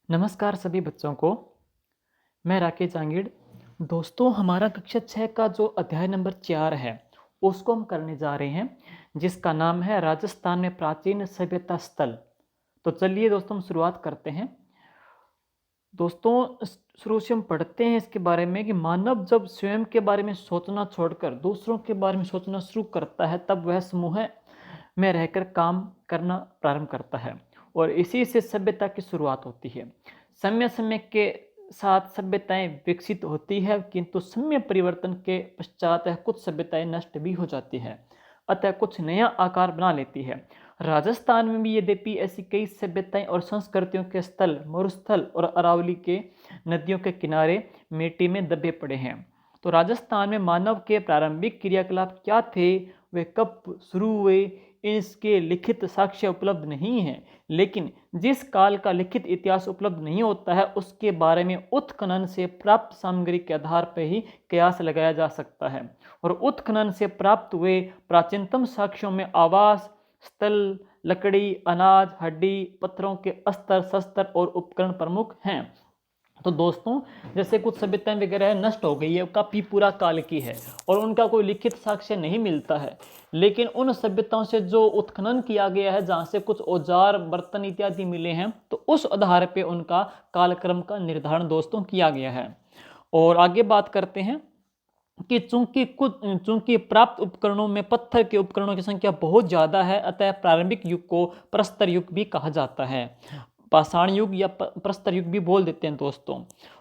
नमस्कार सभी बच्चों को। मैं राकेश जांगीड़। दोस्तों, हमारा कक्षा 6 का जो अध्याय नंबर 4 है उसको हम करने जा रहे हैं, जिसका नाम है राजस्थान में प्राचीन सभ्यता स्थल। तो चलिए दोस्तों, हम शुरुआत करते हैं। दोस्तों, शुरू से हम पढ़ते हैं इसके बारे में कि मानव जब स्वयं के बारे में सोचना छोड़कर दूसरों के बारे में सोचना शुरू करता है, तब वह समूह में रहकर काम करना प्रारंभ करता है और इसी से सभ्यता की शुरुआत होती है। समय समय के साथ सभ्यताएं विकसित होती है, किंतु समय परिवर्तन के पश्चात कुछ सभ्यताएं नष्ट भी हो जाती है, अतः कुछ नया आकार बना लेती है। राजस्थान में भी यद्यपि ऐसी कई सभ्यताएं और संस्कृतियों के स्थल मरुस्थल और अरावली के नदियों के किनारे मिट्टी में दबे पड़े हैं। तो राजस्थान में मानव के प्रारंभिक क्रियाकलाप क्या थे, वे कब शुरू हुए, इसके लिखित साक्ष्य उपलब्ध नहीं है। लेकिन जिस काल का लिखित इतिहास उपलब्ध नहीं होता है, उसके बारे में उत्खनन से प्राप्त सामग्री के आधार पर ही कयास लगाया जा सकता है। और उत्खनन से प्राप्त हुए प्राचीनतम साक्ष्यों में आवास स्थल, लकड़ी, अनाज, हड्डी, पत्थरों के अस्त्र शस्त्र और उपकरण प्रमुख हैं। तो दोस्तों, जैसे कुछ सभ्यताएं वगैरह नष्ट हो गई है, काफ़ी पूरा काल की है और उनका कोई लिखित साक्ष्य नहीं मिलता है, लेकिन उन सभ्यताओं से जो उत्खनन किया गया है, जहाँ से कुछ औजार बर्तन इत्यादि मिले हैं, तो उस आधार पे उनका कालक्रम का निर्धारण दोस्तों किया गया है। और आगे बात करते हैं कि चूंकि प्राप्त उपकरणों में पत्थर के उपकरणों की संख्या बहुत ज़्यादा है, अतः प्रारंभिक युग को प्रस्तर युग भी कहा जाता है। पाषाण युग या प्रस्तर युग भी बोल देते हैं दोस्तों।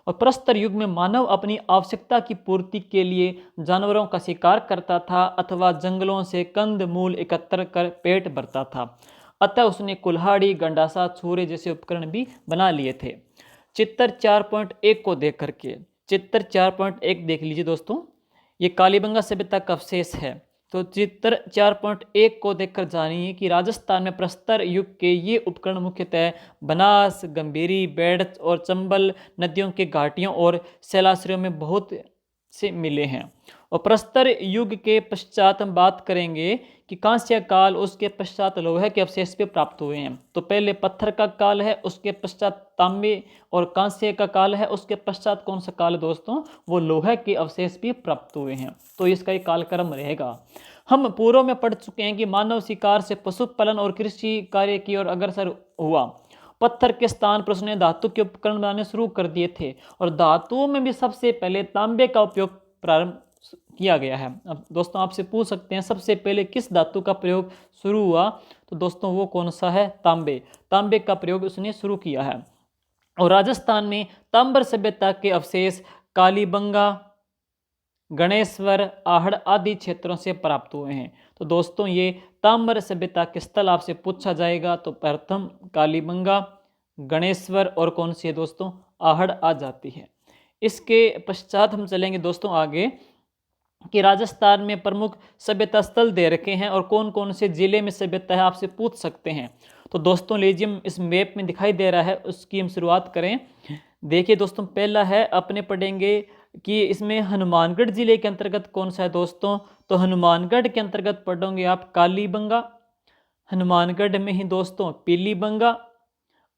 और प्रस्तर युग में मानव अपनी आवश्यकता की पूर्ति के लिए जानवरों का शिकार करता था अथवा जंगलों से कंद मूल एकत्र कर पेट भरता था, अतः उसने कुल्हाड़ी, गंडासा, छुरे जैसे उपकरण भी बना लिए थे। चित्र 4.1 को देख करके चित्र 4.1 देख लीजिए दोस्तों, ये कालीबंगा सभ्यता का अवशेष है। तो चित्र 4.1 को देखकर जानिए कि राजस्थान में प्रस्तर युग के ये उपकरण मुख्यतः बनास, गंभीरी, बेड़च और चंबल नदियों के घाटियों और शैलाश्रयों में बहुत से मिले हैं। और प्रस्तर युग के पश्चात हम बात करेंगे कि कांस्य काल, उसके पश्चात लोहे के अवशेष भी प्राप्त हुए हैं। तो पहले पत्थर का काल है, उसके पश्चात तांबे और कांस्य का काल है, उसके पश्चात कौन सा काल है दोस्तों, वो लोहे के अवशेष भी प्राप्त हुए हैं। तो इसका एक कालक्रम रहेगा। हम पूर्व में पढ़ चुके हैं कि मानव शिकार से पशुपालन और कृषि कार्य की ओर अग्रसर हुआ। पत्थर के स्थान पर उसने धातु के उपकरण बनाने शुरू कर दिए थे और धातुओं में भी सबसे पहले तांबे का उपयोग प्रारंभ किया गया है। अब दोस्तों, आपसे पूछ सकते हैं सबसे पहले किस धातु का प्रयोग शुरू हुआ, तो दोस्तों वो कौन सा है, तांबे। तांबे का प्रयोग उसने शुरू किया है। और राजस्थान में तांबर सभ्यता के अवशेष कालीबंगा, गणेश्वर, आहड़ आदि क्षेत्रों से प्राप्त हुए हैं। तो दोस्तों, ये तांबर सभ्यता के स्थल आपसे पूछा जाएगा तो प्रथम कालीबंगा, गणेश्वर और कौन सी है दोस्तों, आहड़ आ जाती है। इसके पश्चात हम चलेंगे दोस्तों आगे कि राजस्थान में प्रमुख सभ्यता स्थल दे रखे हैं और कौन कौन से जिले में सभ्यता है, आपसे पूछ सकते हैं। तो दोस्तों लीजिए, इस मैप में दिखाई दे रहा है, उसकी हम शुरुआत करें। देखिए दोस्तों, पहला है, अपने पढ़ेंगे कि इसमें हनुमानगढ़ जिले के अंतर्गत कौन सा है दोस्तों। तो हनुमानगढ़ के अंतर्गत पढ़ोगे आप कालीबंगा, हनुमानगढ़ में ही दोस्तों पीलीबंगा,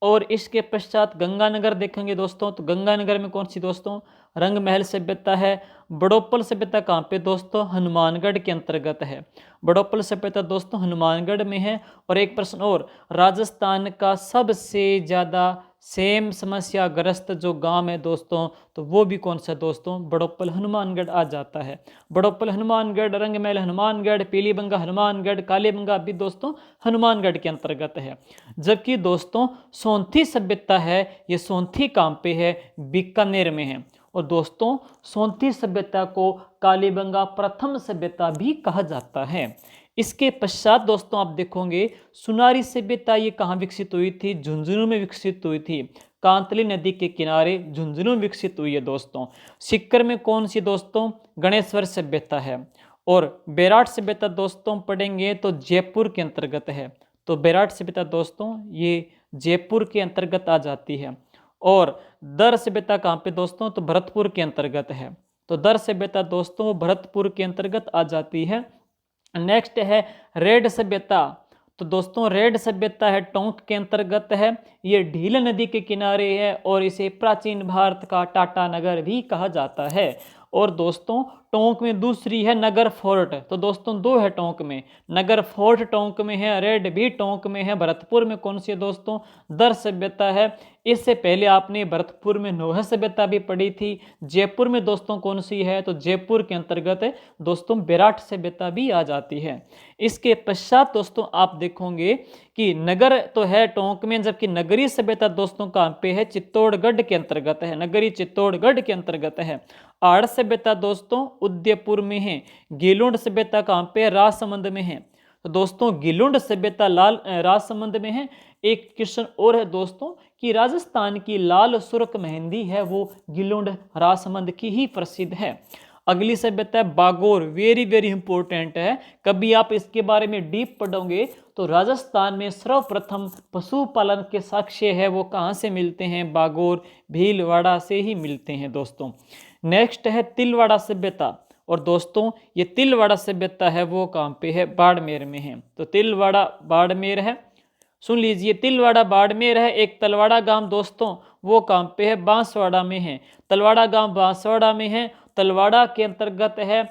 और इसके पश्चात गंगानगर देखेंगे दोस्तों। तो गंगानगर में कौन सी दोस्तों, रंग महल सभ्यता है। बड़ोपल सभ्यता कहाँ पे दोस्तों, हनुमानगढ़ के अंतर्गत है। बड़ोपल सभ्यता दोस्तों हनुमानगढ़ में है। और एक प्रश्न और, राजस्थान का सबसे ज़्यादा सेम समस्या ग्रस्त जो गांव है दोस्तों, तो वो भी कौन सा दोस्तों, बड़ोपल हनुमानगढ़ आ जाता है। बड़ोपल हनुमानगढ़, रंगमहल हनुमानगढ़, पीलीबंगा हनुमानगढ़, कालीबंगा भी दोस्तों हनुमानगढ़ के अंतर्गत है। जबकि दोस्तों सोंथी सभ्यता है, ये सोंथी कहाँ पे है, बीकानेर में है। और दोस्तों सोंथी सभ्यता को कालीबंगा प्रथम सभ्यता भी कहा जाता है। इसके पश्चात दोस्तों आप देखोगे सुनारी सभ्यता, ये कहाँ विकसित हुई थी, झुंझुनू में विकसित हुई थी। कांतली नदी के किनारे झुंझुनू विकसित हुई है दोस्तों। सिक्कर में कौन सी दोस्तों, गणेश्वर सभ्यता है। और बेराट सभ्यता दोस्तों पढ़ेंगे तो जयपुर के अंतर्गत है। तो बेराट सभ्यता दोस्तों ये जयपुर के अंतर्गत आ जाती है। और दर सभ्यता कहाँ पे दोस्तों, तो भरतपुर के अंतर्गत है। तो दर सभ्यता दोस्तों भरतपुर के अंतर्गत आ जाती है। नेक्स्ट है रेड सभ्यता। तो दोस्तों रेड सभ्यता है टोंक के अंतर्गत है। ये ढील नदी के किनारे है और इसे प्राचीन भारत का टाटा नगर भी कहा जाता है। और दोस्तों टोंक में दूसरी है नगर फोर्ट। तो दोस्तों दो है टोंक में, नगर फोर्ट टोंक में है, रेड भी टोंक में है। भरतपुर में कौन सी है दोस्तों? दर सभ्यता है। इससे पहले आपने भरतपुर में नोह सभ्यता भी पढ़ी थी। जयपुर में दोस्तों कौन सी है? तो जयपुर के अंतर्गत है दोस्तों विराट सभ्यता भी आ जाती है। इसके पश्चात दोस्तों आप देखोगे कि नगर तो है टोंक में, जबकि नगरीय सभ्यता दोस्तों कहाँ पे है? चित्तौड़गढ़ के अंतर्गत है, नगरी चित्तौड़गढ़ के अंतर्गत है। आड़ सभ्यता दोस्तों उदयपुर में है। गिलुंड सभ्यता कहाँ पे? राजसमंद में है। तो दोस्तों गिलुंड सभ्यता राजसमंद में है। एक क्वेश्चन और है दोस्तों कि राजस्थान की लाल सुर्ख मेहंदी है वो गिलुंड राजसमंद की ही प्रसिद्ध है। अगली सभ्यता है बागोर, वेरी वेरी इंपॉर्टेंट है। कभी आप इसके बारे में डीप पढ़ोगे तो राजस्थान में सर्वप्रथम पशुपालन के साक्ष्य है वो कहाँ से मिलते हैं? बागोर भीलवाड़ा से ही मिलते हैं दोस्तों। नेक्स्ट है तिलवाड़ा सभ्यता। और दोस्तों ये तिलवाड़ा सभ्यता है वो कहाँ पे है? बाड़मेर में है। तो तिलवाड़ा बाड़मेर है, सुन लीजिए, तिलवाड़ा बाड़मेर है। एक तलवाड़ा गांव दोस्तों वो कहाँ पे है? बांसवाड़ा में है। तलवाड़ा गांव बांसवाड़ा में है। तलवाड़ा के अंतर्गत है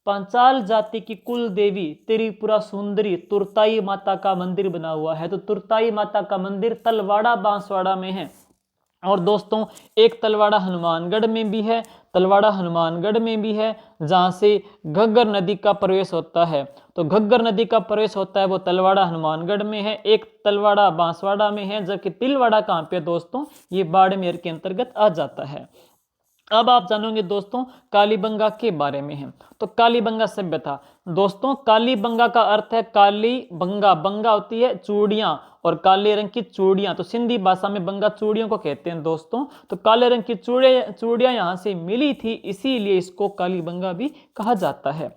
पांचाल जाति की कुल देवी त्रिपुरा सुंदरी तुरताई माता का मंदिर बना हुआ है। तो तुरताई माता का मंदिर तलवाड़ा बांसवाड़ा में है। और दोस्तों एक तलवाड़ा हनुमानगढ़ में भी है, तलवाड़ा हनुमानगढ़ में भी है, जहाँ से घग्गर नदी का प्रवेश होता है। तो घग्गर नदी का प्रवेश होता है वो तलवाड़ा हनुमानगढ़ में है। एक तलवाड़ा बांसवाड़ा में है, जबकि तिलवाड़ा कहाँ पे दोस्तों? ये बाड़मेर के अंतर्गत आ जाता है। अब आप जानोगे दोस्तों कालीबंगा के बारे में है। तो कालीबंगा सभ्यता दोस्तों, कालीबंगा का अर्थ है काली बंगा, बंगा होती है चूड़ियां और काले रंग की चूड़ियां। तो सिंधी भाषा में बंगा चूड़ियों को कहते हैं दोस्तों। तो काले रंग की चूड़ियां यहाँ से मिली थी, इसीलिए इसको कालीबंगा भी कहा जाता है।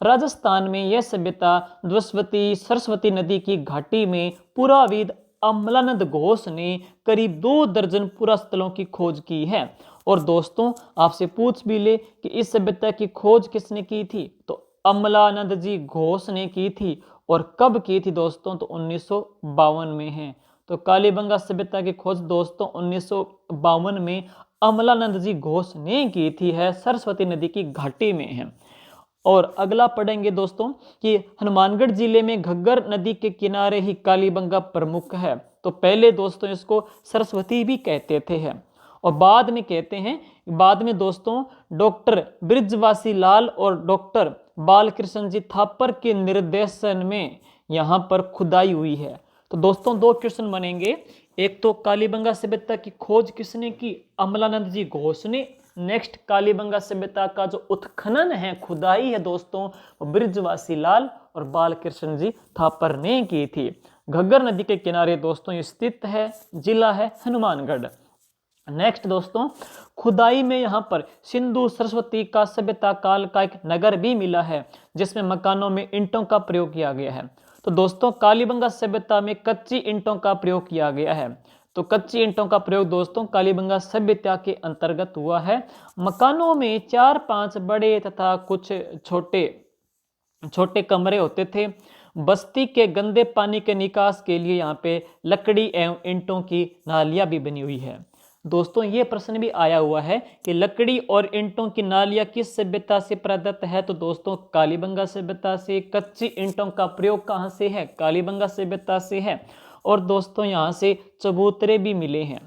राजस्थान में यह सभ्यता द्वस्वती सरस्वती नदी की घाटी में पुराविद अमलानंद घोष ने करीब 2 दर्जन पुरास्थलों की खोज की है। और दोस्तों आपसे पूछ भी ले कि इस सभ्यता की खोज किसने की थी? तो अमलानंद जी घोष ने की थी। और कब की थी दोस्तों? तो 1952 में है। तो कालीबंगा सभ्यता की खोज दोस्तों 1952 में अमलानंद जी घोष ने की थी, है सरस्वती नदी की घाटी में है। और अगला पढ़ेंगे दोस्तों कि हनुमानगढ़ जिले में घग्गर नदी के किनारे ही कालीबंगा प्रमुख है। तो पहले दोस्तों इसको सरस्वती भी कहते थे है, और बाद में कहते हैं, बाद में दोस्तों डॉक्टर बृजवासी लाल और डॉक्टर बालकृष्ण जी थापर के निर्देशन में यहाँ पर खुदाई हुई है। तो दोस्तों 2 क्वेश्चन बनेंगे। एक तो कालीबंगा सभ्यता की खोज किसने की? अमलानंद जी घोष ने। नेक्स्ट कालीबंगा सभ्यता का जो उत्खनन है, खुदाई है दोस्तों, बृजवासी लाल और बालकृष्ण जी थापर ने की थी। घग्गर नदी के किनारे दोस्तों ये स्थित है, जिला है हनुमानगढ़। नेक्स्ट दोस्तों खुदाई में यहाँ पर सिंधु सरस्वती का सभ्यता काल का एक नगर भी मिला है, जिसमें मकानों में ईंटों का प्रयोग किया गया है। तो दोस्तों कालीबंगा सभ्यता में कच्ची ईंटों का प्रयोग किया गया है। तो कच्ची ईंटों का प्रयोग दोस्तों कालीबंगा सभ्यता के अंतर्गत हुआ है। मकानों में 4-5 बड़े तथा कुछ छोटे छोटे कमरे होते थे। बस्ती के गंदे पानी के निकास के लिए यहाँ पे लकड़ी एवं ईंटों की नालियाँ भी बनी हुई है। दोस्तों ये प्रश्न भी आया हुआ है कि लकड़ी और ईंटों की नालियाँ किस सभ्यता से प्रदत्त है? तो दोस्तों कालीबंगा सभ्यता से। कच्ची ईंटों का प्रयोग कहाँ से है? कालीबंगा सभ्यता से है। और दोस्तों यहाँ से चबूतरे भी मिले हैं।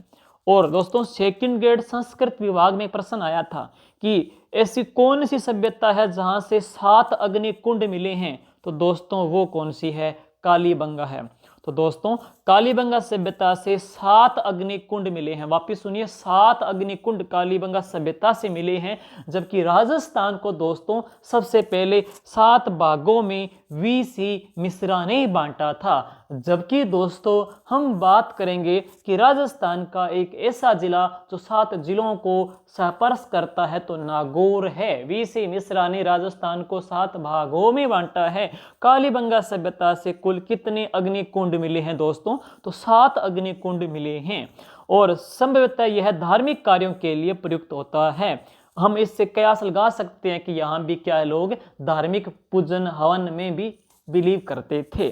और दोस्तों सेकंड ग्रेड संस्कृत विभाग में प्रश्न आया था कि ऐसी कौन सी सभ्यता है जहाँ से 7 अग्नि कुंड मिले हैं? तो दोस्तों वो कौन सी है? कालीबंगा है। तो दोस्तों कालीबंगा सभ्यता से 7 अग्निकुंड मिले हैं। वापिस सुनिए, 7 अग्निकुंड कालीबंगा सभ्यता से मिले हैं। जबकि राजस्थान को दोस्तों सबसे पहले 7 भागों में वीसी मिश्रा ने बांटा था। जबकि दोस्तों हम बात करेंगे कि राजस्थान का एक ऐसा जिला जो 7 जिलों को स्पर्श करता है तो नागौर है। वीसी मिश्रा ने राजस्थान को 7 भागों में बांटा है। कालीबंगा सभ्यता से कुल कितने अग्निकुंड मिले हैं दोस्तों? तो 7 अग्निकुंड मिले हैं। और संभवतः यह धार्मिक कार्यों के लिए प्रयुक्त होता है। हम इससे कयास लगा सकते हैं कि यहाँ भी क्या लोग धार्मिक पूजन हवन में भी बिलीव करते थे।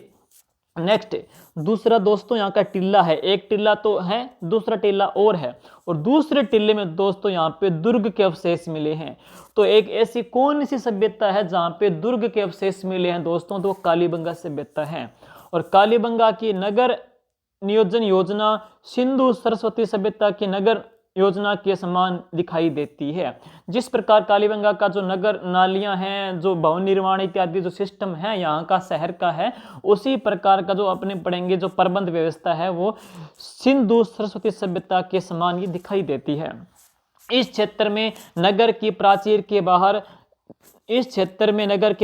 नेक्स्ट दूसरा दोस्तों यहाँ का टिल्ला है, एक टिल्ला तो है, दूसरा टिल्ला और है, और दूसरे टिल्ले में दोस्तों यहाँ पे दुर्ग के अवशेष मिले हैं। तो एक ऐसी कौन सी सभ्यता है जहाँ पे दुर्ग के अवशेष मिले हैं दोस्तों, तो कालीबंगा सभ्यता है। और कालीबंगा की नगर नियोजन योजना सिंधु सरस्वती सभ्यता की नगर योजना के समान दिखाई देती है। जिस प्रकार कालीबंगा का जो नगर नालियां हैं, जो भवन निर्माण इत्यादि जो सिस्टम है यहाँ का शहर का है, उसी प्रकार का जो अपने पढ़ेंगे जो प्रबंध व्यवस्था है वो सिंधु सरस्वती सभ्यता के समान ये दिखाई देती है। इस क्षेत्र में नगर की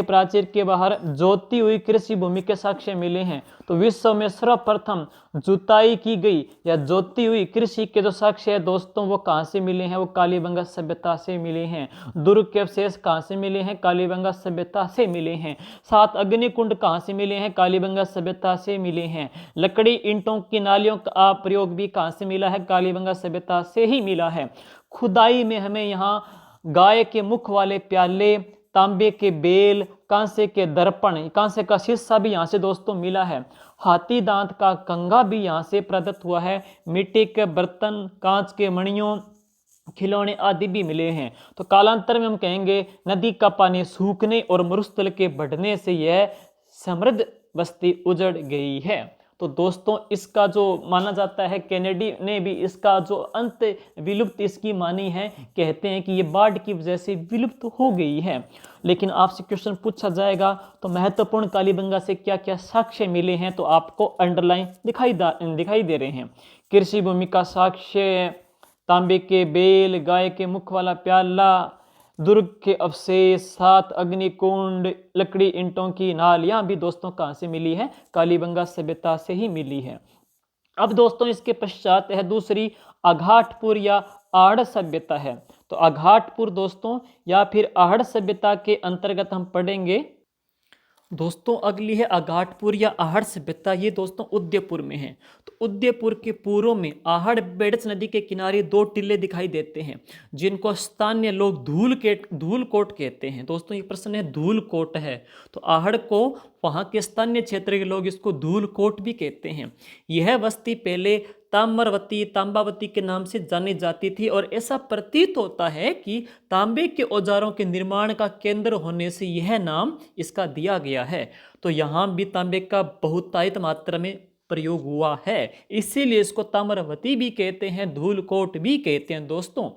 प्राचीर के बाहर जोती हुई कृषि भूमि के साक्ष्य मिले हैं। तो विश्व में सर्वप्रथम जुताई की गई या जोती हुई कृषि के जो साक्ष्य है दोस्तों वो कहाँ से मिले हैं, वो कालीबंगा सभ्यता से मिले हैं। दुर्ग के अवशेष कहाँ से मिले हैं, कालीबंगा सभ्यता से मिले हैं। 7 अग्निकुंड कहाँ से मिले हैं, कालीबंगा सभ्यता से मिले हैं। लकड़ी ईंटों की नालियों का प्रयोग भी कहाँ से मिला है, कालीबंगा सभ्यता से ही मिला है। खुदाई में हमें यहाँ गाय के मुख वाले प्याले, तांबे के बेल, कांसे के दर्पण, कांसे का शीशा भी यहाँ से दोस्तों मिला है। हाथी दांत का कंघा भी यहाँ से प्रदत्त हुआ है। मिट्टी के बर्तन, कांच के मणियों, खिलौने आदि भी मिले हैं। तो कालांतर में हम कहेंगे नदी का पानी सूखने और मरुस्थल के बढ़ने से यह समृद्ध बस्ती उजड़ गई है। तो दोस्तों इसका जो माना जाता है, कैनेडी ने भी इसका जो अंत विलुप्त इसकी मानी है, कहते हैं कि ये बाढ़ की वजह से विलुप्त हो गई है। लेकिन आपसे क्वेश्चन पूछा जाएगा तो महत्वपूर्ण कालीबंगा से क्या क्या साक्ष्य मिले हैं, तो आपको अंडरलाइन दिखाई दे रहे हैं। कृषि भूमि का साक्ष्य, तांबे के बेल, गाय के मुख वाला प्याला, दुर्ग के अवशेष, 7 अग्निकुंड, लकड़ी ईंटों की नालियां भी दोस्तों कहां से मिली है, कालीबंगा सभ्यता से ही मिली है। अब दोस्तों इसके पश्चात है दूसरी अघाटपुर या आहड़ सभ्यता है। तो अघाटपुर दोस्तों या फिर आहड़ सभ्यता के अंतर्गत हम पढ़ेंगे दोस्तों। अगली है अघाटपुर या आहड़ सभ्यता, ये दोस्तों उदयपुर में है। तो उदयपुर के पूर्व में आहड़ बेड़च नदी के किनारे 2 टिल्ले दिखाई देते हैं जिनको स्थानीय लोग धूलकोट कहते हैं। दोस्तों ये प्रश्न है, धूलकोट है तो आहड़ को वहाँ के स्थानीय क्षेत्र के लोग इसको धूलकोट भी कहते हैं। यह बस्ती पहले ताम्रवती, तांबावती के नाम से जानी जाती थी और ऐसा प्रतीत होता है कि तांबे के औजारों के निर्माण का केंद्र होने से यह नाम इसका दिया गया है। तो यहाँ भी तांबे का बहुतायत मात्रा में प्रयोग हुआ है, इसीलिए इसको ताम्रवती भी कहते हैं, धूलकोट भी कहते हैं। दोस्तों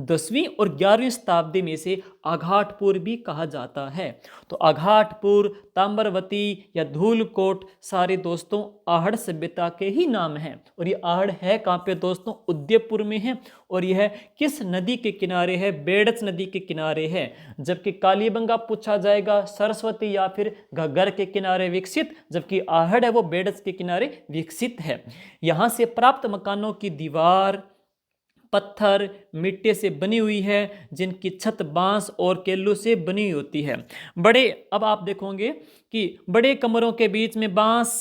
10वीं और 11वीं शताब्दी में से अघाटपुर भी कहा जाता है। तो अघाटपुर, ताम्रवती या धूलकोट सारे दोस्तों आहड़ सभ्यता के ही नाम हैं। और ये आहड़ है कहाँ पे दोस्तों, उदयपुर में है। और यह किस नदी के किनारे है, बेड़च नदी के किनारे है। जबकि कालीबंगा पूछा जाएगा सरस्वती या फिर घग्गर के किनारे विकसित, जबकि आहड़ है वो बेड़च के किनारे विकसित है। यहाँ से प्राप्त मकानों की दीवार पत्थर मिट्टी से बनी हुई है, जिनकी छत बांस और केल्लू से बनी हुई होती है। अब आप देखोगे कि बड़े कमरों के बीच में बांस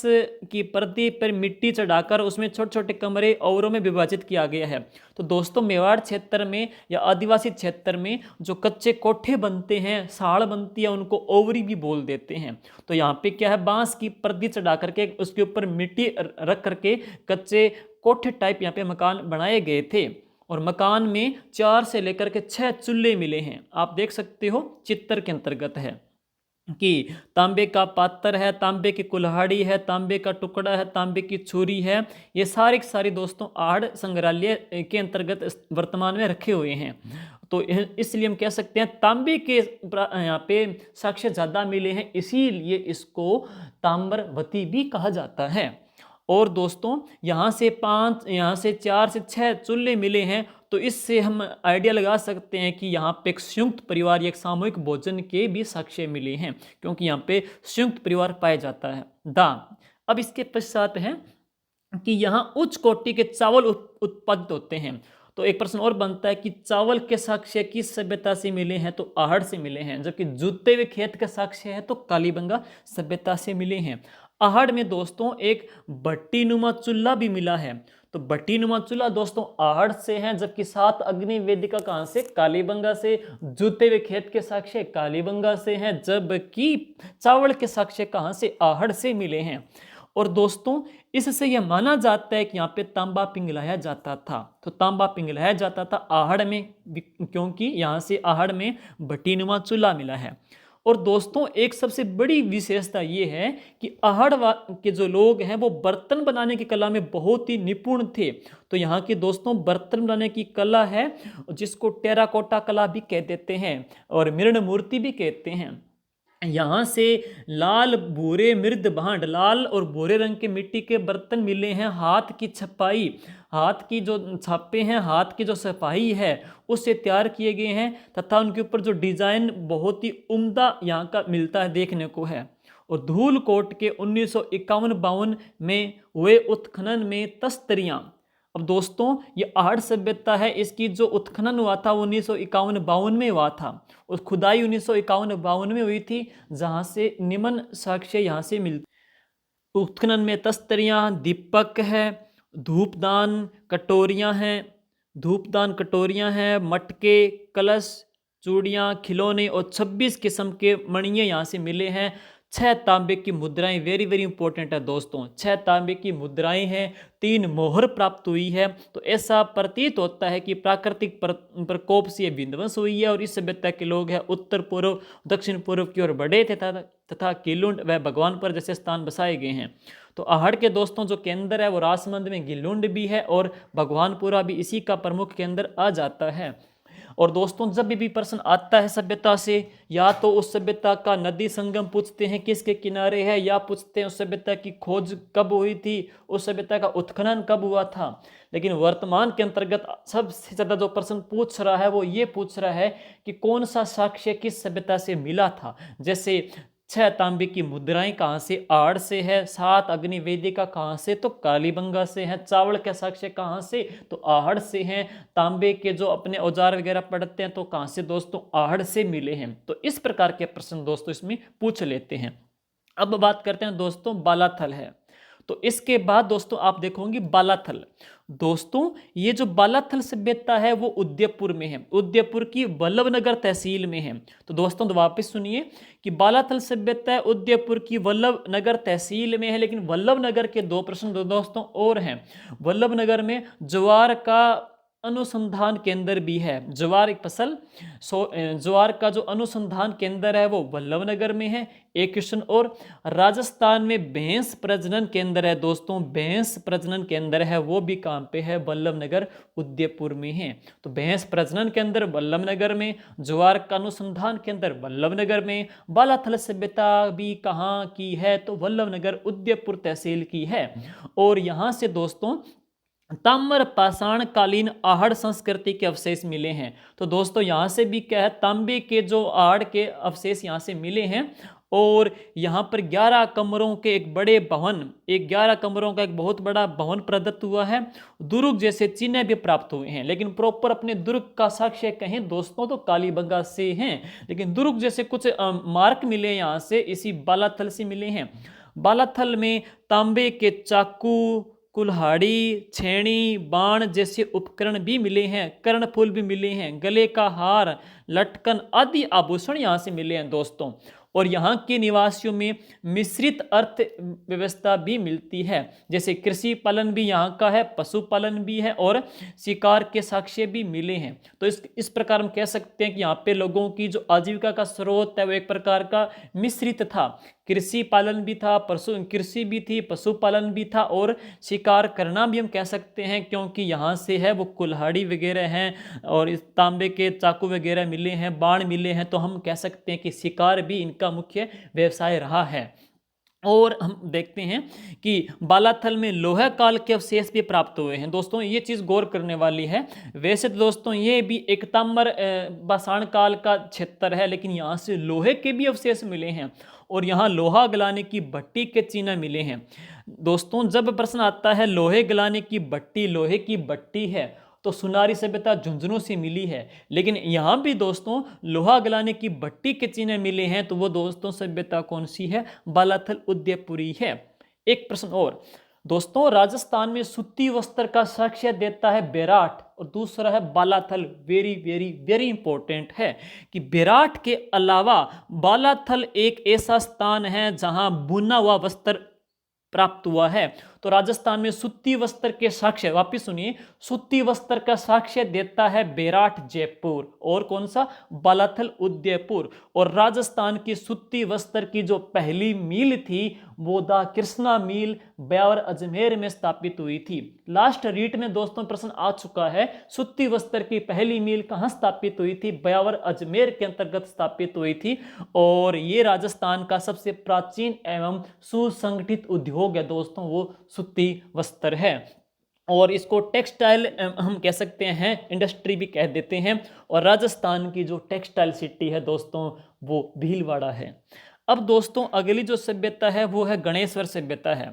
की परती पर मिट्टी चढ़ाकर उसमें छोटे छोटे कमरे औरों में विभाजित किया गया है। तो दोस्तों मेवाड़ क्षेत्र में या आदिवासी क्षेत्र में जो कच्चे कोठे बनते हैं, साड़ बनती है, उनको ओवरी भी बोल देते हैं। तो यहाँ पे क्या है, बांस की परती चढ़ा करके उसके ऊपर मिट्टी रख करके कच्चे कोठे टाइप यहाँ पे मकान बनाए गए थे। और मकान में 4 से लेकर के 6 चूल्हे मिले हैं। आप देख सकते हो चित्र के अंतर्गत है कि तांबे का पात्र है, तांबे की कुल्हाड़ी है, तांबे का टुकड़ा है, तांबे की छुरी है। ये सारे के सारे दोस्तों आहड़ संग्रहालय के अंतर्गत वर्तमान में रखे हुए हैं। तो इसलिए हम कह सकते हैं तांबे के यहाँ पे साक्ष्य ज़्यादा मिले हैं, इसीलिए इसको ताम्रवती भी कहा जाता है। और दोस्तों यहाँ से 4 से 6 चूल्हे मिले हैं। तो इससे हम आइडिया लगा सकते हैं कि यहाँ पे एक संयुक्त परिवार या एक सामूहिक भोजन के भी साक्ष्य मिले हैं, क्योंकि यहाँ पे संयुक्त परिवार पाया जाता है। अब इसके पश्चात है कि यहाँ उच्च कोटि के चावल उत्पादित होते हैं। तो एक प्रश्न और बनता है कि चावल के साक्ष्य किस सभ्यता से मिले हैं, तो आहड़ से मिले हैं। जबकि जूते हुए खेत के साक्ष्य है तो कालीबंगा सभ्यता से मिले हैं। आहड़ में दोस्तों एक भट्टी नुमा चूल्हा भी मिला है। तो भट्टी नुमा चूल्हा दोस्तों आहड़ से हैं, जबकि 7 अग्नि वेदिका कहाँ से, कालीबंगा से। जूते हुए खेत के साक्ष्य कालीबंगा से हैं, जबकि चावल के साक्ष्य कहाँ से, आहड़ से मिले हैं। और दोस्तों इससे यह माना जाता है कि यहाँ पे तांबा पिघलाया जाता था। तो तांबा पिघलाया जाता था आहड़ में, क्योंकि यहाँ से आहड़ में भट्टीनुमा चूल्हा मिला है। और दोस्तों एक सबसे बड़ी विशेषता ये है कि आहड़ के जो लोग हैं वो बर्तन बनाने की कला में बहुत ही निपुण थे। तो यहाँ की दोस्तों बर्तन बनाने की कला है जिसको टेराकोटा कला भी कह देते हैं और मृण मूर्ति भी कहते हैं। यहाँ से लाल भूरे मृद भांड, लाल और भूरे रंग के मिट्टी के बर्तन मिले हैं। हाथ की छपाई, हाथ की जो छापे हैं, हाथ की जो सफाई है उससे तैयार किए गए हैं तथा उनके ऊपर जो डिजाइन बहुत ही उम्दा यहाँ का मिलता है, देखने को है। और धूलकोट के 1951-52 में हुए उत्खनन में तस्तरियाँ। अब दोस्तों ये आहड़ सभ्यता है, इसकी जो उत्खनन हुआ था वो 1951-52 में हुआ था। उस खुदाई 1951-52 में हुई थी, जहाँ से निम्न साक्ष्य यहाँ से मिलते। उत्खनन में तस्तरियाँ, दीपक है, धूपदान कटोरियाँ हैं, धूपदान कटोरियाँ हैं, मटके, कलश, चूड़ियाँ, खिलौने और 26 किस्म के मणिये यहाँ से मिले हैं। 6 तांबे की मुद्राएं, वेरी वेरी इंपॉर्टेंट है दोस्तों, 6 तांबे की मुद्राएं हैं, 3 मोहर प्राप्त हुई है। तो ऐसा प्रतीत होता है कि प्राकृतिक प्रकोप से विध्वंस हुई है और इस सभ्यता के लोग हैं उत्तर पूर्व दक्षिण पूर्व की ओर बढ़े थे तथा कीलुंड व भगवानपुर जैसे स्थान बसाए गए हैं। तो आहड़ के दोस्तों जो केंद्र है वो राजमंद में गिलुंड भी है और भगवानपुरा भी इसी का प्रमुख केंद्र आ जाता है। और दोस्तों जब भी प्रश्न आता है सभ्यता से, या तो उस सभ्यता का नदी संगम पूछते हैं किसके किनारे है, या पूछते हैं उस सभ्यता की खोज कब हुई थी, उस सभ्यता का उत्खनन कब हुआ था। लेकिन वर्तमान के अंतर्गत सबसे ज़्यादा जो प्रश्न पूछ रहा है वो ये पूछ रहा है कि कौन सा साक्ष्य किस सभ्यता से मिला था। जैसे 6 तांबे की मुद्राएं कहाँ से, आहड़ से है। 7 अग्नि वेदिका कहाँ से, तो कालीबंगा से है। चावल के साक्ष्य कहाँ से, तो आहड़ से हैं। तांबे के जो अपने औजार वगैरह पढ़ते हैं तो कहाँ से दोस्तों, आहड़ से मिले हैं। तो इस प्रकार के प्रश्न दोस्तों इसमें पूछ लेते हैं। अब बात करते हैं दोस्तों बालाथल है। तो इसके बाद दोस्तों आप देखोगे बालाथल। दोस्तों ये जो बालाथल सभ्यता है वो उदयपुर में है, उदयपुर की वल्लभनगर तहसील में है। तो दोस्तों वापस सुनिए कि बालाथल सभ्यता है उदयपुर की वल्लभनगर तहसील में है। लेकिन वल्लभनगर के 2 प्रश्न दोस्तों और हैं। वल्लभनगर में ज्वार का अनुसंधान केंद्र भी है, ज्वार एक फसल, ज्वार का जो अनुसंधान केंद्र है वो वल्लभनगर में है एक क्वेश्चन। और राजस्थान में भैंस प्रजनन केंद्र है दोस्तों, भैंस प्रजनन केंद्र है वो भी कहाँ पे है, वल्लभनगर उदयपुर में है। तो भैंस प्रजनन केंद्र वल्लभनगर में, ज्वार का अनुसंधान केंद्र वल्लभनगर में। बालाथल सभ्यता भी कहाँ की है, तो वल्लभनगर उदयपुर तहसील की है। और यहाँ से दोस्तों ताम्र पाषाण कालीन आहड़ संस्कृति के अवशेष मिले हैं। तो दोस्तों यहाँ से भी क्या है, तांबे के जो आहड़ के अवशेष यहाँ से मिले हैं। और यहाँ पर 11 कमरों के एक बड़े भवन, 11 कमरों का एक बहुत बड़ा भवन प्रदत्त हुआ है। दुर्ग जैसे चिन्ह भी प्राप्त हुए हैं। लेकिन प्रॉपर अपने दुर्ग का साक्ष्य कहें दोस्तों तो कालीबंगा से हैं। लेकिन दुर्ग जैसे कुछ मार्क मिले यहाँ से, इसी बालाथल से मिले हैं। बालाथल में तांबे के चाकू, कुल्हाड़ी, छेनी, बाण जैसे उपकरण भी मिले हैं। कर्णफूल भी मिले हैं, गले का हार, लटकन आदि आभूषण यहाँ से मिले हैं दोस्तों। और यहाँ के निवासियों में मिश्रित अर्थ व्यवस्था भी मिलती है। जैसे कृषि पालन भी यहाँ का है, पशुपालन भी है और शिकार के साक्ष्य भी मिले हैं। तो इस प्रकार हम कह सकते हैं कि यहाँ पे लोगों की जो आजीविका का स्रोत है वो एक प्रकार का मिश्रित था। कृषि पालन भी था, कृषि भी थी, पशुपालन भी था और शिकार करना भी हम कह सकते हैं, क्योंकि यहाँ से है वो कुल्हाड़ी वगैरह हैं और इस तांबे के चाकू वगैरह मिले हैं, बाण मिले हैं। तो हम कह सकते हैं कि शिकार भी इनका मुख्य व्यवसाय रहा है। और हम देखते हैं कि बालाथल में लोहा काल के अवशेष भी प्राप्त हुए हैं दोस्तों, ये चीज़ गौर करने वाली है। वैसे तो दोस्तों ये भी एक ताम्र पाषाण काल का क्षेत्र है, लेकिन यहाँ से लोहे के भी अवशेष मिले हैं और यहाँ लोहा गलाने की भट्टी के चिन्ह मिले हैं दोस्तों। जब प्रश्न आता है लोहे गलाने की भट्टी, लोहे की भट्टी है तो सुनारी सभ्यता झुंझुनू से मिली है। लेकिन यहाँ भी दोस्तों लोहा गलाने की भट्टी के चिन्ह मिले हैं, तो वो दोस्तों सभ्यता कौन सी है, बालाथल उदयपुरी है। एक प्रश्न और दोस्तों, राजस्थान में सूती वस्त्र का साक्ष्य देता है बेराट और दूसरा है Balathal. Very very very important है कि बेराट के अलावा बालाथल एक ऐसा स्थान है जहां बुना हुआ वस्त्र प्राप्त हुआ है। तो राजस्थान में सूती वस्त्र के साक्ष्य, वापिस सुनिए, सूती वस्त्र का साक्ष्य देता है बेराट जयपुर और कौन सा, बालाथल उदयपुर। और राजस्थान की सूती वस्त्र की जो पहली मील थी वो द कृष्णा मील ब्यावर अजमेर में स्थापित हुई थी। लास्ट रीट में दोस्तों प्रश्न आ चुका है, सूती वस्त्र की पहली मील कहां स्थापित हुई थी, ब्यावर अजमेर के अंतर्गत स्थापित हुई थी। और ये राजस्थान का सबसे प्राचीन एवं सुसंगठित उद्योग है दोस्तों, वो सूती वस्त्र है। और इसको टेक्सटाइल हम कह सकते हैं, इंडस्ट्री भी कह देते हैं। और राजस्थान की जो टेक्सटाइल सिटी है दोस्तों वो भीलवाड़ा है। अब दोस्तों अगली जो सभ्यता है वो है गणेश्वर सभ्यता है।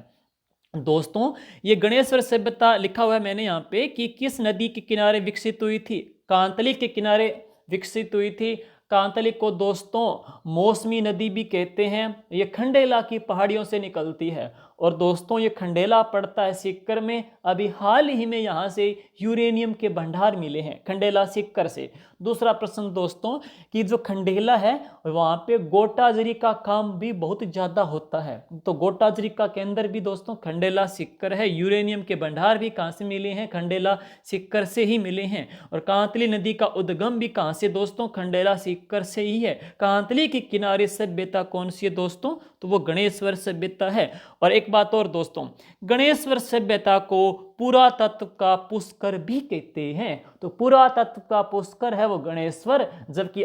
दोस्तों ये गणेश्वर सभ्यता लिखा हुआ है मैंने यहाँ पे कि किस नदी के किनारे विकसित हुई थी, कांतली के किनारे विकसित हुई थी। कांतली को दोस्तों मौसमी नदी भी कहते हैं। ये खंडेला की पहाड़ियों से निकलती है और दोस्तों ये खंडेला पड़ता है सीकर में। अभी हाल ही में यहाँ से यूरेनियम के भंडार मिले हैं खंडेला सीकर से। दूसरा प्रश्न दोस्तों कि जो खंडेला है वहाँ पे गोटाजरी का काम भी बहुत ज़्यादा होता है। तो गोटाजरी का केंद्र भी दोस्तों खंडेला सीकर है। यूरेनियम के भंडार भी कहाँ से मिले हैं, खंडेला सीकर से ही मिले हैं। और कांतली नदी का उद्गम भी कहाँ से दोस्तों, खंडेला सीकर से ही है। कांतली के किनारे सभ्यता कौन सी है दोस्तों, तो वो गणेश्वर सभ्यता है। और एक बात और दोस्तों, गणेश्वर सभ्यता को पुरातत्व का पुष्कर भी कहते हैं। तो पुरातत्व का पुष्कर है वो गणेश्वर, जबकि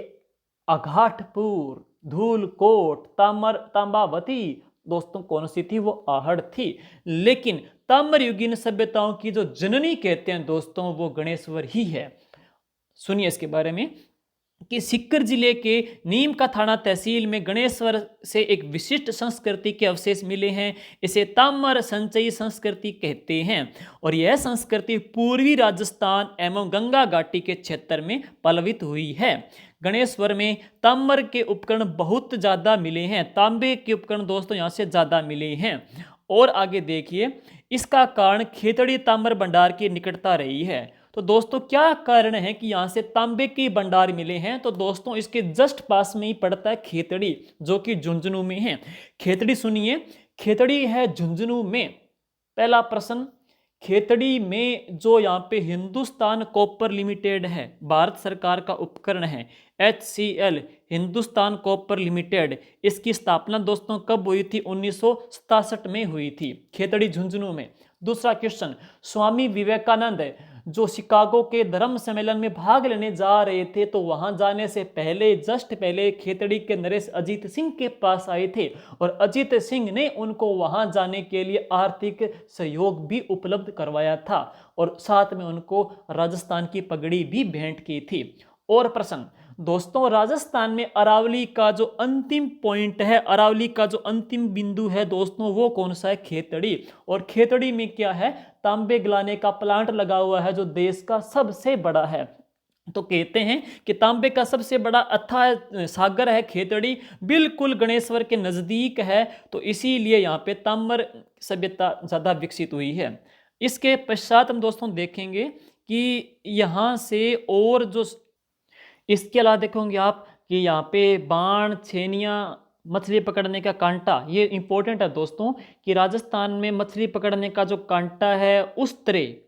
अघाटपुर, धूलकोट, तांबावती दोस्तों कौन सी थी, वो आहड़ थी। लेकिन ताम्रयुगीन सभ्यताओं की जो जननी कहते हैं दोस्तों वो गणेश्वर ही है। सुनिए इसके बारे में कि सीकर जिले के नीम का थाना तहसील में गणेश्वर से एक विशिष्ट संस्कृति के अवशेष मिले हैं। इसे ताम्र संचयी संस्कृति कहते हैं और यह संस्कृति पूर्वी राजस्थान एवं गंगा घाटी के क्षेत्र में पल्लवित हुई है। गणेश्वर में ताम्र के उपकरण बहुत ज़्यादा मिले हैं, तांबे के उपकरण दोस्तों यहाँ से ज़्यादा मिले हैं। और आगे देखिए, इसका कारण खेतड़ी ताम्र भंडार की निकटता रही है। तो दोस्तों क्या कारण है कि यहाँ से तांबे के भंडार मिले हैं, तो दोस्तों इसके जस्ट पास में ही पड़ता है खेतड़ी, जो कि झुंझुनू में है। खेतड़ी सुनिए, खेतड़ी है झुंझुनू में। पहला प्रश्न, खेतड़ी में जो यहाँ पे हिंदुस्तान कॉपर लिमिटेड है, भारत सरकार का उपकरण है, HCL हिंदुस्तान कॉपर लिमिटेड, इसकी स्थापना दोस्तों कब हुई थी, 1967 में हुई थी, खेतड़ी झुंझुनू में। दूसरा क्वेश्चन, स्वामी विवेकानंद जो शिकागो के धर्म सम्मेलन में भाग लेने जा रहे थे, तो वहां जाने से पहले जस्ट पहले खेतड़ी के नरेश अजीत सिंह के पास आए थे और अजीत सिंह ने उनको वहां जाने के लिए आर्थिक सहयोग भी उपलब्ध करवाया था और साथ में उनको राजस्थान की पगड़ी भी भेंट की थी। और प्रश्न दोस्तों, राजस्थान में अरावली का जो अंतिम पॉइंट है, अरावली का जो अंतिम बिंदु है दोस्तों, वो कौन सा है, खेतड़ी। और खेतड़ी में क्या है, तांबे गलाने का प्लांट लगा हुआ है जो देश का सबसे बड़ा है। तो कहते हैं कि तांबे का सबसे बड़ा अथाह सागर है खेतड़ी, बिल्कुल गणेश्वर के नज़दीक है। तो इसीलिए यहाँ पे ताम्र सभ्यता ज़्यादा विकसित हुई है। इसके पश्चात हम दोस्तों देखेंगे कि यहाँ से और जो इसके अलावा देखोगे आप कि यहाँ पे बाण, छेनियाँ, मछली पकड़ने का कांटा, ये इंपॉर्टेंट है दोस्तों कि राजस्थान में मछली पकड़ने का जो कांटा है,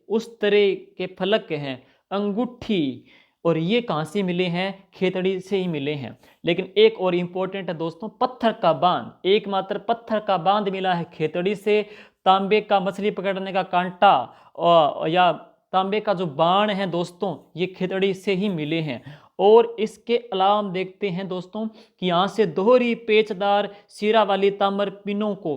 उस्तरे के फलक हैं, अंगूठी, और ये कहाँ से मिले हैं, खेतड़ी से ही मिले हैं। लेकिन एक और इंपॉर्टेंट है दोस्तों, पत्थर का बांध, एकमात्र पत्थर का बांध मिला है खेतड़ी से। तांबे का मछली पकड़ने का कांटा या तांबे का जो बाण है दोस्तों, ये खेतड़ी से ही मिले हैं। और इसके अलावा हम देखते हैं दोस्तों कि यहाँ से दोहरी पेचदार सिरा वाली ताम्र पिनों को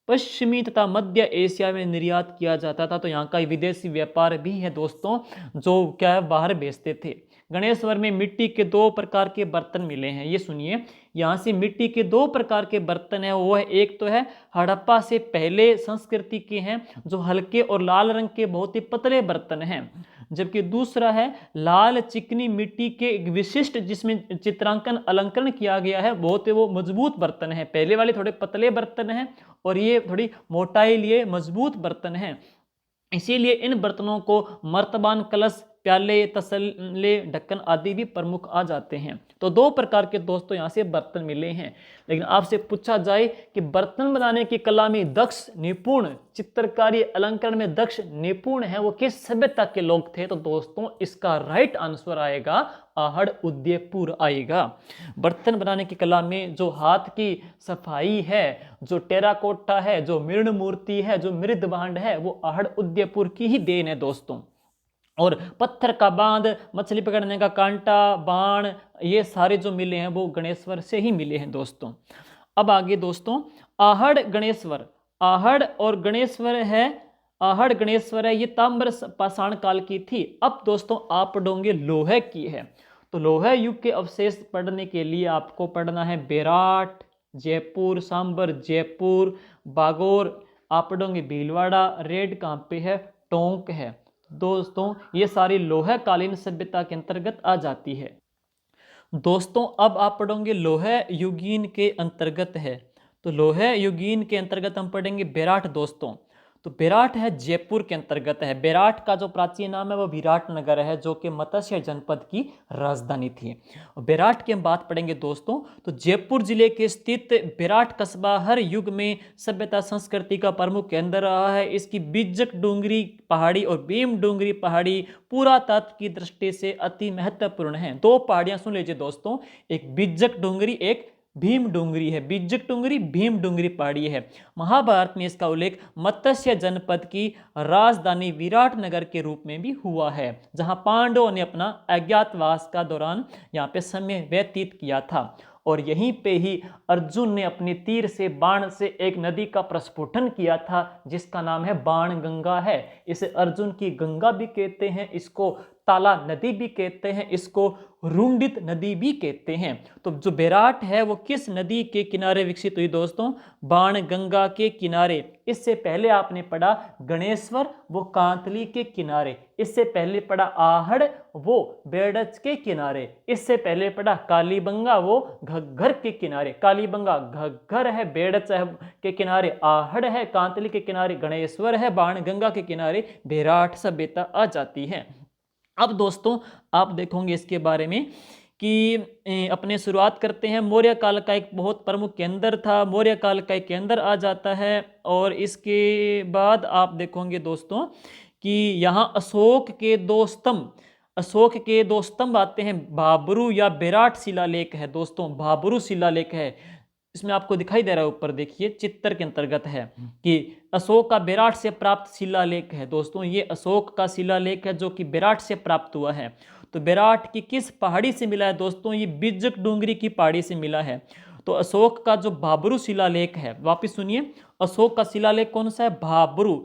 पश्चिमी तथा मध्य एशिया में निर्यात किया जाता था। तो यहाँ का विदेशी व्यापार भी है दोस्तों, जो क्या है, बाहर भेजते थे। गणेश्वर में मिट्टी के 2 प्रकार के बर्तन मिले हैं, ये सुनिए, यहाँ से मिट्टी के 2 प्रकार के बर्तन है। वो है, एक तो है हड़प्पा से पहले संस्कृति के हैं जो हल्के और लाल रंग के बहुत ही पतले बर्तन हैं, जबकि दूसरा है लाल चिकनी मिट्टी के एक विशिष्ट जिसमें चित्रांकन अलंकरण किया गया है, बहुत ही वो मजबूत बर्तन है। पहले वाले थोड़े पतले बर्तन हैं और ये थोड़ी मोटाई लिए मजबूत बर्तन हैं। इसीलिए इन बर्तनों को मर्तबान कलश प्याले, तसले, ढक्कन आदि भी प्रमुख आ जाते हैं। तो दो प्रकार के दोस्तों यहाँ से बर्तन मिले हैं। लेकिन आपसे पूछा जाए कि बर्तन बनाने की कला में दक्ष, निपुण, चित्रकारी, अलंकरण में दक्ष, निपुण है, वो किस सभ्यता के लोग थे? तो दोस्तों इसका राइट आंसर आएगा आहड़, उदयपुर आएगा। बर्तन बनाने की कला में जो हाथ की सफाई है, जो टेराकोटा है, जो मृण मूर्ति है, जो मृद भांड है, वो आहड़, उदयपुर की ही देन है दोस्तों। और पत्थर का बांध, मछली पकड़ने का कांटा, बाण, ये सारे जो मिले हैं वो गणेश्वर से ही मिले हैं दोस्तों। अब आगे दोस्तों, आहड़ गणेश्वर, आहड़ और गणेश्वर है, आहड़ गणेश्वर है, ये ताम्र पाषाण काल की थी। अब दोस्तों आप पढ़ोगे लोहे की है। तो लोहे युग के अवशेष पढ़ने के लिए आपको पढ़ना है बेराट, जयपुर, सांबर, जयपुर, बागोर, आप पढ़ोगे भीलवाड़ा, रेड कहाँ पे है? टोंक है। दोस्तों ये सारी लोहे कालीन सभ्यता के अंतर्गत आ जाती है। दोस्तों अब आप पढ़ोगे लोहे युगीन के अंतर्गत है। तो लोहे युगीन के अंतर्गत हम पढ़ेंगे बेराट दोस्तों। तो बेराट है जयपुर के अंतर्गत है। बेराट का जो प्राचीन नाम है वो विराट नगर है, जो कि मत्स्य जनपद की राजधानी थी। बेराट की हम बात पढ़ेंगे दोस्तों। तो जयपुर जिले के स्थित बेराट कस्बा हर युग में सभ्यता संस्कृति का प्रमुख केंद्र रहा है। इसकी बिज्जक डूंगरी पहाड़ी और भीम डूंगरी पहाड़ी पुरातत्व की दृष्टि से अति महत्वपूर्ण है। दो पहाड़ियां सुन लीजिए दोस्तों, एक बिज्जक डूंगरी, एक भीम डूंगरी है। बिज्जक डूंगरी, भीम डूंगरी पहाड़ी है। महाभारत में इसका उल्लेख मत्स्य जनपद की राजधानी विराटनगर के रूप में भी हुआ है, जहां पांडवों ने अपना अज्ञातवास का दौरान यहाँ पे समय व्यतीत किया था। और यहीं पे ही अर्जुन ने अपने तीर से, बाण से एक नदी का प्रस्फुटन किया था, जिसका नाम है बाण गंगा है। इसे अर्जुन की गंगा भी कहते हैं, इसको ताला नदी भी कहते हैं, इसको रुंडित नदी भी कहते हैं। तो जो बेराट है वो किस नदी के किनारे विकसित हुई दोस्तों? बाण गंगा के किनारे। इससे पहले आपने पढ़ा गणेश्वर, वो कांतली के किनारे। इससे पहले पढ़ा आहड़, वो बेड़च के किनारे। इससे पहले पढ़ा कालीबंगा, वो घग्घर के किनारे। कालीबंगा घग्घर है, बेड़च है के किनारे, आहड़ है कांतली के किनारे, गणेश्वर है बाण गंगा के किनारे, बेराट सभ्यता आ जाती है। अब दोस्तों आप देखोगे इसके बारे में कि अपने शुरुआत करते हैं। मौर्य काल का एक बहुत प्रमुख केंद्र था, मौर्य काल का एक केंद्र आ जाता है। और इसके बाद आप देखोगे दोस्तों कि यहाँ अशोक के दो स्तंभ, अशोक के दो स्तंभ आते हैं। भाबरू या बेराट शिलालेख है दोस्तों, भाबरू शिलालेख है। इसमें आपको दिखाई दे रहा है, ऊपर देखिए चित्र के अंतर्गत है कि अशोक का बेराट से प्राप्त शिलालेख है दोस्तों। ये अशोक का शिलालेख है जो कि बेराट से प्राप्त हुआ है। तो बेराट की किस पहाड़ी से मिला है दोस्तों? ये बिज्जक डूंगरी की पहाड़ी से मिला है। तो अशोक का जो भाबरू शिलालेख है, वापिस सुनिए, अशोक का शिलालेख कौन सा है? भाबरू।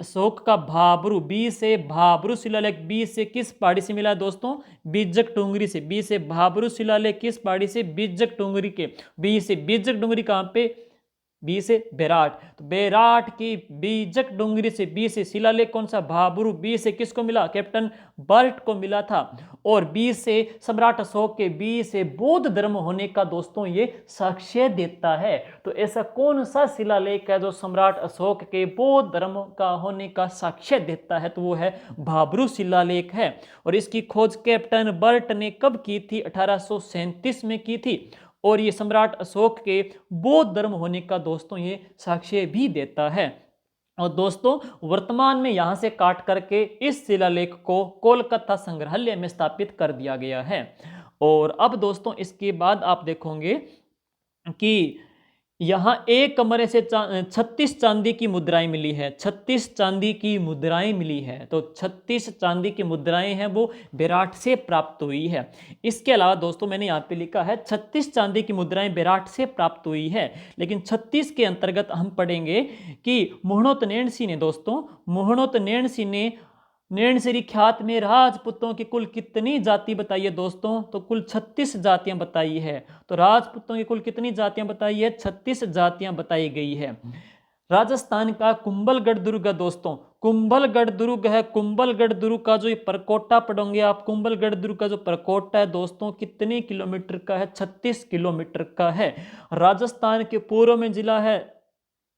अशोक का भाबरू, बी से भाबरू शिलालेख, बी से किस पहाड़ी से मिला है दोस्तों? बिज्जक डूंगरी से। बी से भाबरू शिलालेख किस पहाड़ी से? बिज्जक डूंगरी के। बी से बिज्जक डूंगरी कहाँ पे? बी से बेराट। तो बेराट की बीजक डूंगरी से, बी से शिलालेख कौन सा? भाबरू। बी से किसको मिला? कैप्टन बर्ट को मिला था। और बी से सम्राट अशोक के, बी से बौद्ध धर्म होने का दोस्तों ये साक्ष्य देता है। तो ऐसा कौन सा शिलालेख है जो सम्राट अशोक के बौद्ध धर्म का होने का साक्ष्य देता है? तो वो है भाबरू शिलालेख है। और इसकी खोज कैप्टन बर्ट ने कब की थी? 1837 में की थी। और ये सम्राट अशोक के बौद्ध धर्म होने का दोस्तों ये साक्ष्य भी देता है। और दोस्तों वर्तमान में यहां से काट करके इस शिलालेख को कोलकाता संग्रहालय में स्थापित कर दिया गया है। और अब दोस्तों इसके बाद आप देखोगे कि यहाँ एक कमरे से 36 चांदी की मुद्राएं मिली है। 36 चांदी की मुद्राएं मिली है। तो 36 चांदी की मुद्राएं हैं वो बेराट से प्राप्त हुई है। इसके अलावा दोस्तों मैंने यहाँ पे लिखा है 36 चांदी की मुद्राएं बेराट से प्राप्त हुई है। लेकिन 36 के अंतर्गत हम पढ़ेंगे कि मुहणोत नैणसी ने दोस्तों, मुहणोत नैणसी ने नैणसरी ख्यात में राजपूतों की कुल कितनी जाति बताई है दोस्तों? तो कुल 36 जातियां बताई है। तो राजपूतों की कुल कितनी जातियां बताई है? 36 जातियां बताई गई है। राजस्थान का कुंभलगढ़ दुर्ग है दोस्तों, कुंभलगढ़ दुर्ग है। कुंभलगढ़ दुर्ग का जो ये परकोटा पढ़ोगे आप, कुंभलगढ़ दुर्ग का जो परकोटा है दोस्तों कितने किलोमीटर का है? 36 किलोमीटर का है। राजस्थान के पूर्व में जिला है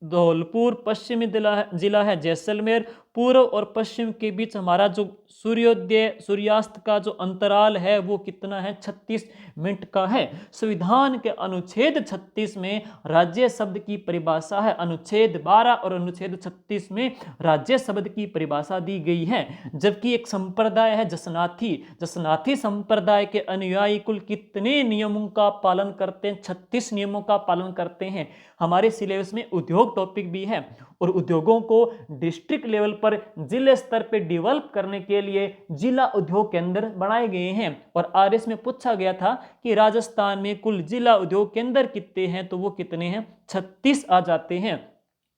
धौलपुर, पश्चिमी जिला है जैसलमेर, पूर्व और पश्चिम के बीच हमारा जो सूर्योदय सूर्यास्त का जो अंतराल है वो कितना है, 36 मिनट का है। संविधान के अनुच्छेद 36 में राज्य शब्द की परिभाषा है, अनुच्छेद 12 और अनुच्छेद 36 में राज्य शब्द की परिभाषा दी गई है। जबकि एक संप्रदाय है जसनाथी, जसनाथी संप्रदाय के अनुयायी कुल कितने नियमों का पालन करते हैं, 36 नियमों का पालन करते हैं। हमारे सिलेबस में उद्योग टॉपिक भी है और उद्योगों को डिस्ट्रिक्ट लेवल पर जिले स्तर पर डेवलप करने के लिए जिला उद्योग केंद्र बनाए गए हैं। और आरएस में पूछा गया था कि राजस्थान में कुल जिला उद्योग केंद्र कितने हैं, तो वो कितने हैं, 36 आ जाते हैं।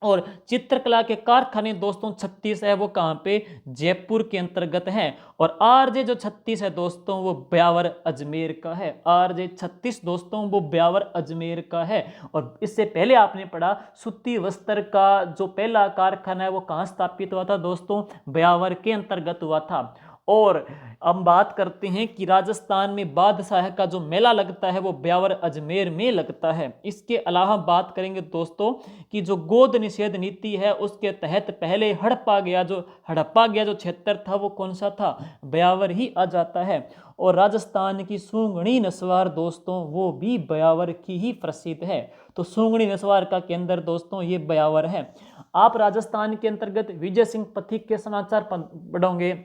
और चित्रकला के कारखाने दोस्तों 36 है, वो कहाँ पे, जयपुर के अंतर्गत है। और आरजे जो 36 है दोस्तों वो ब्यावर अजमेर का है। आरजे 36 दोस्तों वो ब्यावर अजमेर का है। और इससे पहले आपने पढ़ा सूती वस्त्र का जो पहला कारखाना है वो कहाँ स्थापित हुआ था दोस्तों, ब्यावर के अंतर्गत हुआ था। और अब बात करते हैं कि राजस्थान में बादशाह का जो मेला लगता है वो ब्यावर अजमेर में लगता है। इसके अलावा बात करेंगे दोस्तों कि जो गोद निषेध नीति है उसके तहत पहले हड़प्पा गया जो क्षेत्र था वो कौन सा था, ब्यावर ही आ जाता है। और राजस्थान की सूंगणी नस्वार दोस्तों वो भी ब्यावर की ही प्रसिद्ध है। तो सूंगणी नस्वार का केंद्र दोस्तों ये ब्यावर है। आप राजस्थान के अंतर्गत विजय सिंह पथिक के समाचार पढ़ोगे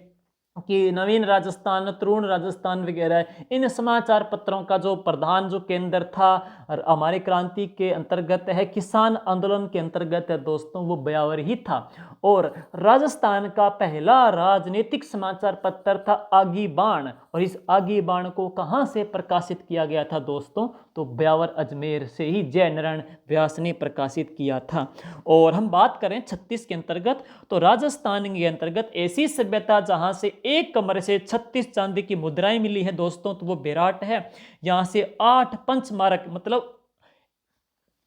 कि नवीन राजस्थान, तरुण राजस्थान वगैरह, इन समाचार पत्रों का जो प्रधान जो केंद्र था हमारे क्रांति के अंतर्गत है, किसान आंदोलन के अंतर्गत है दोस्तों, वो ब्यावर ही था। और राजस्थान का पहला राजनीतिक समाचार पत्र था आगी बाण। और इस आगी बाण को कहाँ से प्रकाशित किया गया था दोस्तों, तो ब्यावर अजमेर से ही जय नारायण व्यास ने प्रकाशित किया था। और हम बात करें 36 के अंतर्गत, तो राजस्थान के अंतर्गत ऐसी सभ्यता जहां से एक कमरे से 36 चांदी की मुद्राएं मिली है दोस्तों, तो वो बेराट है। यहां से 8 पंचमारक, मतलब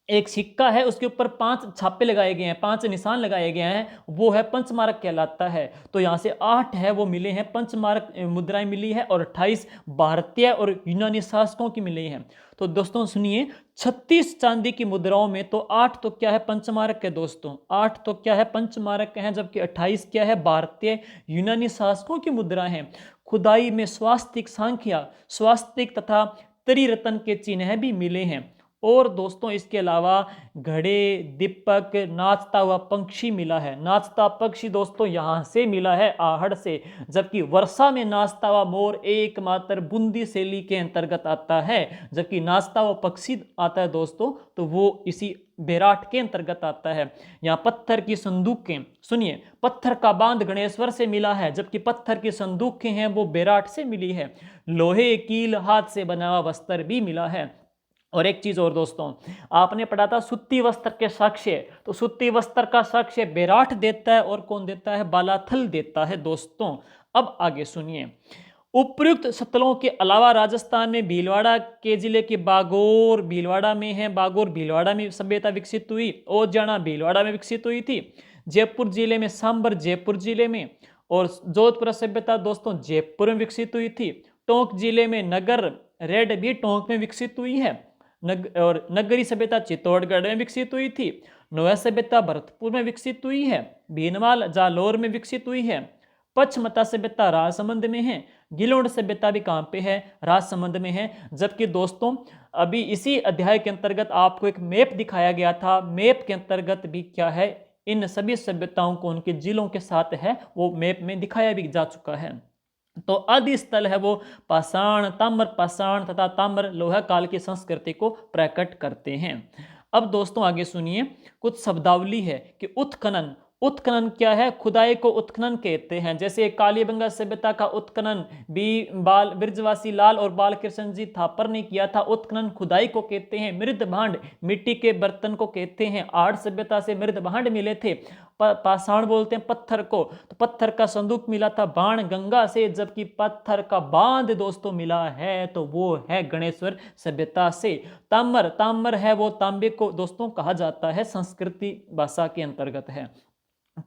एक सिक्का है उसके ऊपर 5 छापे लगाए गए हैं, 5 निशान लगाए गए हैं, वो है पंचमारक कहलाता है। तो यहाँ से 8 है वो मिले हैं पंचमारक मुद्राएं मिली है, और 28 भारतीय और यूनानी शासकों की मिली हैं। तो दोस्तों सुनिए, 36 चांदी की मुद्राओं में तो 8 तो क्या है, पंचमारक है दोस्तों, 8 तो क्या है, पंचमारक है, जबकि 28 क्या है, भारतीय यूनानी शासकों की मुद्रा है। खुदाई में स्वास्तिक सांख्या, स्वास्तिक तथा त्रिरत्न के चिन्ह भी मिले हैं। और दोस्तों इसके अलावा घड़े, दीपक, नाचता हुआ पंक्षी मिला है। नाचता पक्षी दोस्तों यहाँ से मिला है, आहड़ से। जबकि वर्षा में नाचता हुआ मोर एकमात्र बूंदी शैली के अंतर्गत आता है। जबकि नाचता हुआ पक्षी आता है दोस्तों तो वो इसी बेराट के अंतर्गत आता है। यहाँ पत्थर की संदूकें, सुनिए, पत्थर का बांध गणेश्वर से मिला है, जबकि पत्थर की संदूकें हैं वो बेराट से मिली है। लोहे कील हाथ से बना हुआ वस्त्र भी मिला है। और एक चीज और दोस्तों, आपने पढ़ा था सूती वस्त्र के साक्ष्य, तो सूती वस्त्र का साक्ष्य बेराट देता है, और कौन देता है, बालाथल देता है दोस्तों। अब आगे सुनिए, उपयुक्त स्थलों के अलावा राजस्थान में भीलवाड़ा के जिले के बागोर भीलवाड़ा में है, बागोर भीलवाड़ा में सभ्यता विकसित हुई। ओजाना भीलवाड़ा में विकसित हुई थी। जयपुर जिले में सांबर जयपुर जिले में, और जोधपुर सभ्यता दोस्तों जयपुर में विकसित हुई थी। टोंक जिले में नगर रेड भी टोंक में विकसित हुई है। और नगरी सभ्यता चित्तौड़गढ़ में विकसित हुई थी। नोया सभ्यता भरतपुर में विकसित हुई है। भीनमाल जालोर में विकसित हुई है। पचमता सभ्यता राजसमंद में है। गिलोड सभ्यता भी कहाँ पे है, राजसमंद में है। जबकि दोस्तों अभी इसी अध्याय के अंतर्गत आपको एक मैप दिखाया गया था, मैप के अंतर्गत भी क्या है, इन सभी सभ्यताओं को उनके जिलों के साथ है वो मैप में दिखाया भी जा चुका है। तो आदि स्थल है वो पाषाण, ताम्र पाषाण तथा ताम्र लोहा काल की संस्कृति को प्रकट करते हैं। अब दोस्तों आगे सुनिए, कुछ शब्दावली है कि उत्खनन। उत्खनन क्या है, खुदाई को उत्खनन कहते हैं। जैसे कालीबंगा सभ्यता का उत्खनन ब्रजवासी लाल और बाल कृष्ण जी थापर ने किया था। उत्खनन खुदाई को कहते हैं। मृद भांड मिट्टी के बर्तन को कहते हैं। आड़ सभ्यता से मृद भांड मिले थे। पाषाण बोलते हैं पत्थर को, तो पत्थर का संदूक मिला था बाण गंगा से। जबकि पत्थर का बांध दोस्तों मिला है तो वो है गणेश्वर सभ्यता से। ताम्र, ताम्र है वो तांबे को दोस्तों कहा जाता है, संस्कृति भाषा के अंतर्गत है।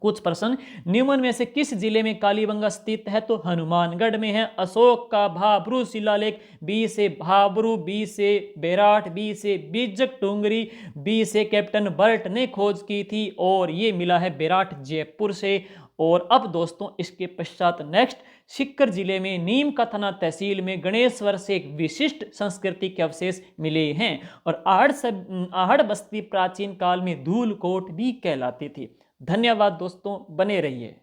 कुछ प्रश्न, निम्न में से किस जिले में कालीबंगा स्थित है, तो हनुमानगढ़ में है। अशोक का भाब्रू शिलालेख, बी से भाब्रू, बी से बेराट, बी से बीजक टोंगरी, बी से कैप्टन बर्ट ने खोज की थी, और ये मिला है बेराट जयपुर से। और अब दोस्तों इसके पश्चात नेक्स्ट सीकर जिले में नीम का थाना तहसील में गणेश्वर से एक विशिष्ट संस्कृति के अवशेष मिले हैं। और आहड़ बस्ती प्राचीन काल में धूलकोट भी कहलाती थी। धन्यवाद दोस्तों, बने रहिए।